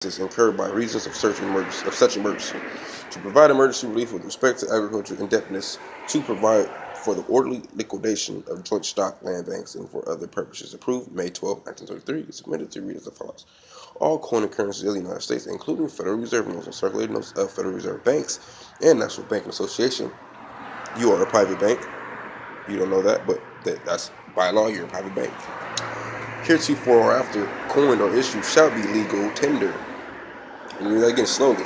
incurred by reasons of such emergency, to provide emergency relief with respect to agricultural indebtedness, to provide for the orderly liquidation of joint stock land banks and for other purposes. Approved May 12, 1933. It's submitted to read as follows. All coin and currencies of the United States, including Federal Reserve notes and circulating notes of Federal Reserve banks and National Banking Association. You are a private bank. You don't know that, but that's by law, you're a private bank. Heretofore or after coined or issued shall be legal tender. Let me read that again slowly.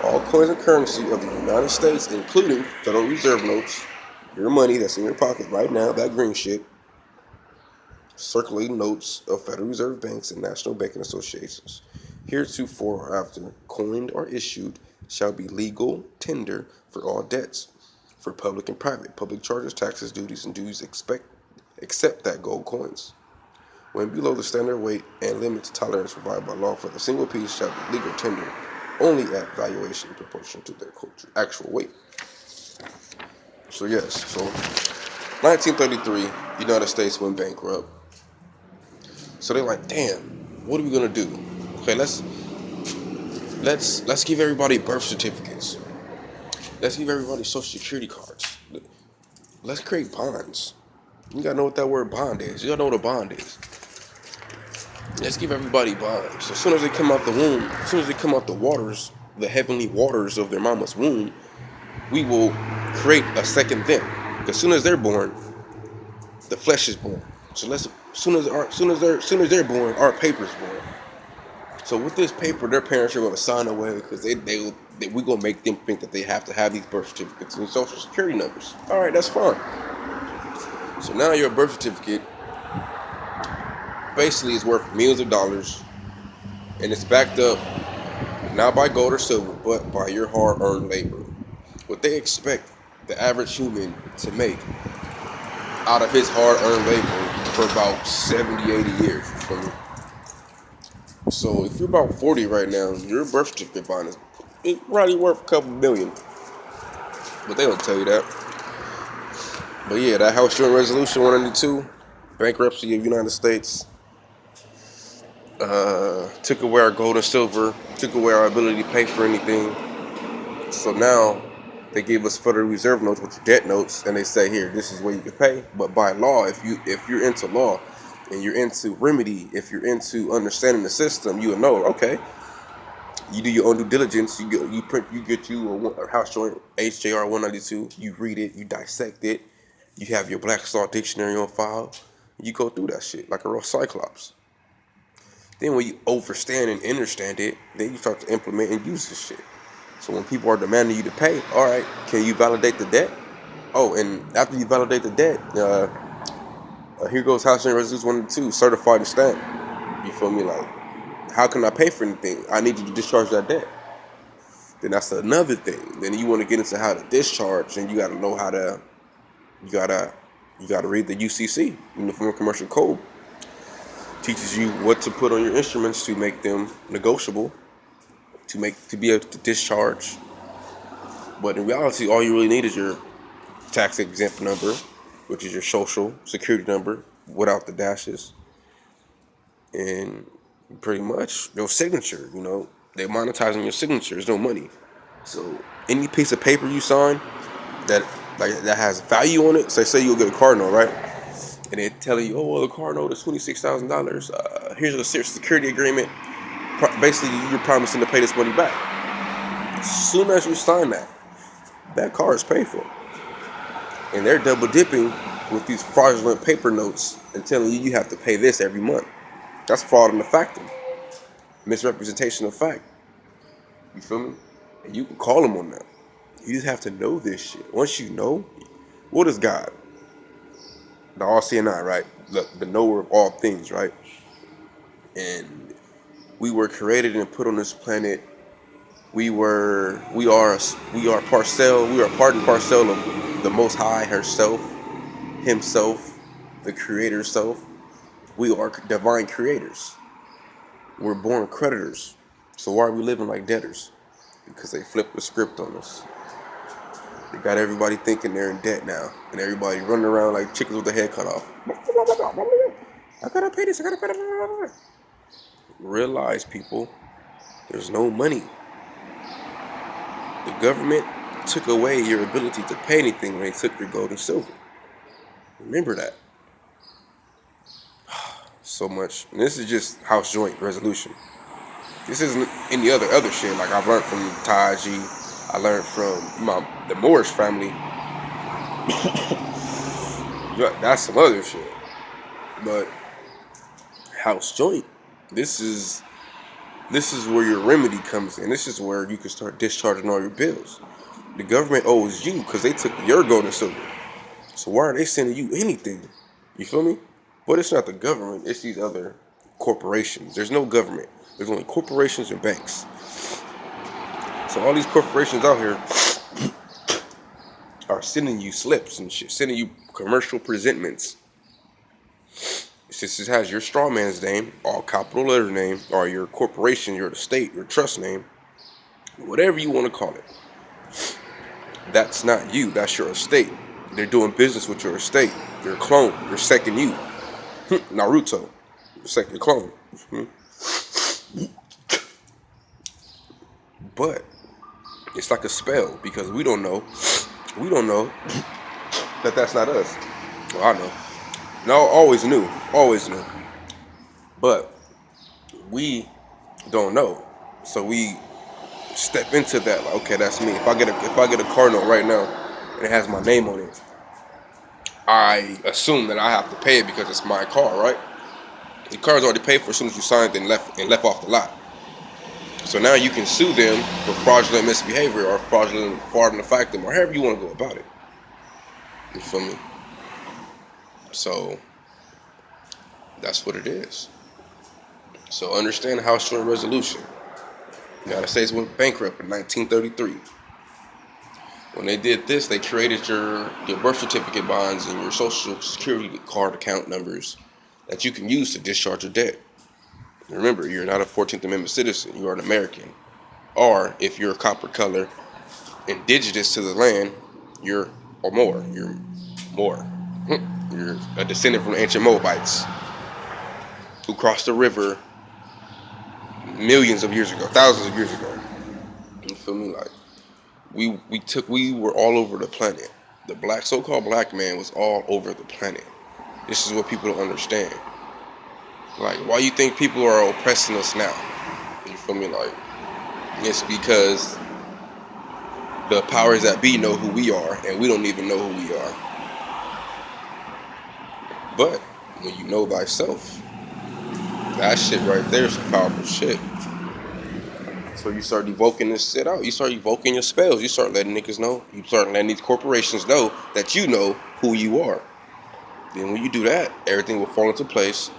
All coins and currency of the United States, including Federal Reserve notes, your money that's in your pocket right now, that green shit, circulating notes of Federal Reserve banks and national banking associations, heretofore or after coined or issued, shall be legal tender for all debts, for public and private, public charges, taxes, duties, and dues except that gold coins, when below the standard weight and limits tolerance provided by law for the single piece, shall be legal tender only at valuation proportional to their actual weight. So yes, 1933, United States went bankrupt. So they're like, damn, what are we gonna do? Okay, let's give everybody birth certificates. Let's give everybody social security cards. Let's create bonds. You gotta know what that word bond is. You gotta know what a bond is. Let's give everybody bonds. So as soon as they come out the womb, as soon as they come out the waters, the heavenly waters of their mama's womb, we will create a second them. As soon as they're born, the flesh is born. So as soon as they're born, our paper's born. So with this paper, their parents are going to sign away because we're going to make them think that they have to have these birth certificates and social security numbers. All right, that's fine. So now your birth certificate basically is worth millions of dollars, and it's backed up not by gold or silver, but by your hard-earned labor. What they expect the average human to make out of his hard-earned labor for about 70, 80 years. So if you're about 40 right now, your birth certificate bond is probably worth a couple million. But they don't tell you that. But yeah, that House Joint Resolution 192, bankruptcy of the United States, took away our gold and silver, took away our ability to pay for anything. So now they gave us Federal Reserve notes, which are debt notes, and they say, here, this is where you can pay. But by law, if you're into law and you're into remedy, if you're into understanding the system, you'll know, okay, you do your own due diligence, you get you a House Joint HJR 192, you read it, you dissect it, you have your Black's Law Dictionary on file, you go through that shit like a real cyclops. Then when you understand it, then you start to implement and use this shit. So when people are demanding you to pay, all right, can you validate the debt? Oh, and after you validate the debt, here goes House Joint Resolution 192, certified and stamped. You feel me? Like, how can I pay for anything? I need you to discharge that debt. Then that's another thing. Then you want to get into how to discharge, and you got to know how to. You gotta read the UCC, Uniform Commercial Code. Teaches you what to put on your instruments to make them negotiable, to be able to discharge. But in reality, all you really need is your tax exempt number, which is your social security number without the dashes, and pretty much your signature. They're monetizing your signature. There's no money. So any piece of paper you sign that has value on it, say you'll get a car note, right? And they're telling you, oh, well, the car note is $26,000. Here's a security agreement. Basically, you're promising to pay this money back. As soon as you sign that car is paid for. And they're double dipping with these fraudulent paper notes and telling you have to pay this every month. That's fraud in the factor. Misrepresentation of fact. You feel me? And you can call them on that. You just have to know this shit. Once you know, what is God? The all-seeing eye, right? The knower of all things, right? And we were created and put on this planet. We are parcel. We are part and parcel of the Most High herself, Himself, the Creator self. We are divine creators. We're born creditors. So why are we living like debtors? Because they flipped the script on us. They got everybody thinking they're in debt now, and everybody running around like chickens with their head cut off. I gotta pay this. Realize, people, There's no money. The government took away your ability to pay anything when they took your gold and silver. Remember that. So much. And this is just House Joint Resolution. This isn't any other shit. Like I've learned from Taji, I learned from the Moorish family. That's some other shit. But House Joint, this is where your remedy comes in. This is where you can start discharging all your bills. The government owes you because they took your gold and silver. So why are they sending you anything? You feel me? But it's not the government. It's these other corporations. There's no government. There's only corporations and banks. So all these corporations out here are sending you slips and shit, sending you commercial presentments. Since it has your straw man's name, all capital letter name, or your corporation, your estate, your trust name, whatever you want to call it. That's not you. That's your estate. They're doing business with your estate. Your clone. Your second you. Naruto. Your second clone. But it's like a spell because we don't know that that's not us. Well, I know. No, always knew. But we don't know. So we step into that like, okay, that's me. If I get a car note right now and it has my name on it, I assume that I have to pay it because it's my car, right? The car's already paid for as soon as you signed and left off the lot. So now you can sue them for fraudulent misbehavior or fraudulent factum or however you want to go about it. You feel me? So that's what it is. So understand House Joint Resolution. The United States went bankrupt in 1933. When they did this, they created your birth certificate bonds and your social security card account numbers that you can use to discharge your debt. Remember, you're not a 14th Amendment citizen. You are an American. Or if you're a copper color, indigenous to the land, you're Moor. You're Moor. You're a descendant from ancient Moabites who crossed the river millions of years ago, thousands of years ago. You feel me? Like we were all over the planet. The so-called black man was all over the planet. This is what people don't understand. Like, why you think people are oppressing us now? You feel me? Like, it's because the powers that be know who we are, and we don't even know who we are. But when you know thyself, that shit right there is some powerful shit. So you start evoking this shit out. You start evoking your spells. You start letting niggas know. You start letting these corporations know that you know who you are. Then when you do that, everything will fall into place.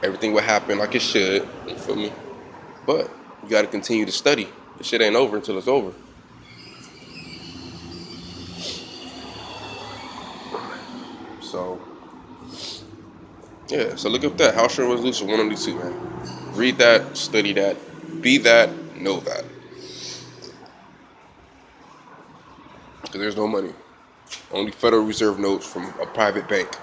Everything will happen like it should. You feel me? But you got to continue to study. This shit ain't over until it's over. So, yeah. So look up that House Joint Resolution 192, man. Read that, study that, be that, know that. Because there's no money. Only Federal Reserve notes from a private bank.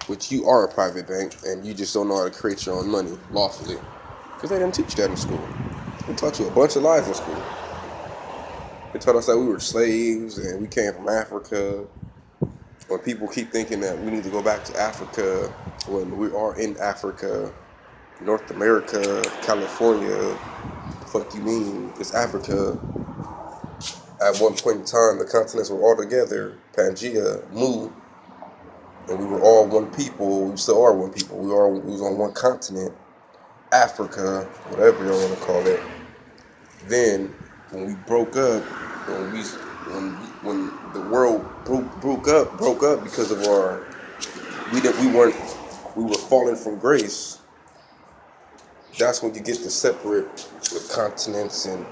Which you are a private bank, and you just don't know how to create your own money lawfully. Because they didn't teach that in school. They taught you a bunch of lies in school. They taught us that we were slaves and we came from Africa. When people keep thinking that we need to go back to Africa when we are in Africa, North America, California, the fuck you mean? It's Africa. At one point in time, the continents were all together, Pangea, Mu, and we were all one people. We still are one people. We was on one continent, Africa, whatever you want to call it. Then, when we broke up, when the world broke up because of we were falling from grace. That's when you get the separate the continents, and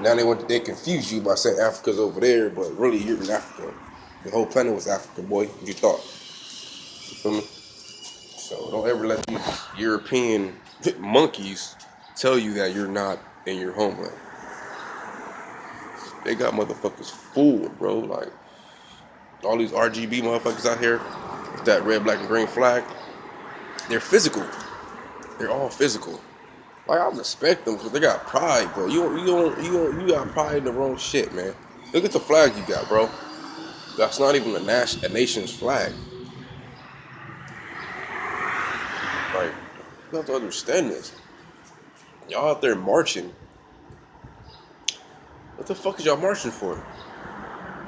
now they confuse you by saying Africa's over there, but really you're in Africa. The whole planet was Africa, boy. What you thought? You feel me? So don't ever let these European monkeys tell you that you're not in your homeland. They got motherfuckers fooled, bro. Like, all these RGB motherfuckers out here with that red, black, and green flag, they're physical. They're all physical. Like I respect them because they got pride, bro. You got pride in the wrong shit, man. Look at the flag you got, bro. That's not even a nation's flag. Like you have to understand this. Y'all out there marching. What the fuck is y'all marching for?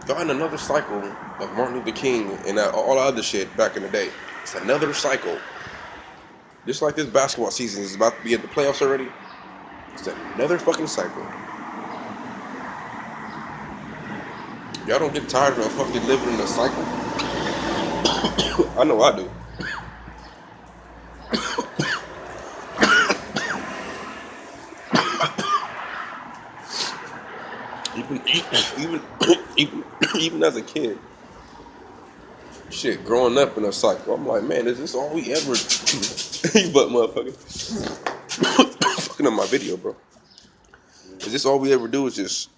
Y'all in another cycle of Martin Luther King and all the other shit back in the day. It's another cycle. Just like this basketball season is about to be in the playoffs already. It's another fucking cycle. Y'all don't get tired of fucking living in a cycle? I know I do. Even as a kid. Shit, growing up in a cycle, I'm like, man, is this all we ever you butt motherfucker. Fucking up my video, bro. Is this all we ever do is just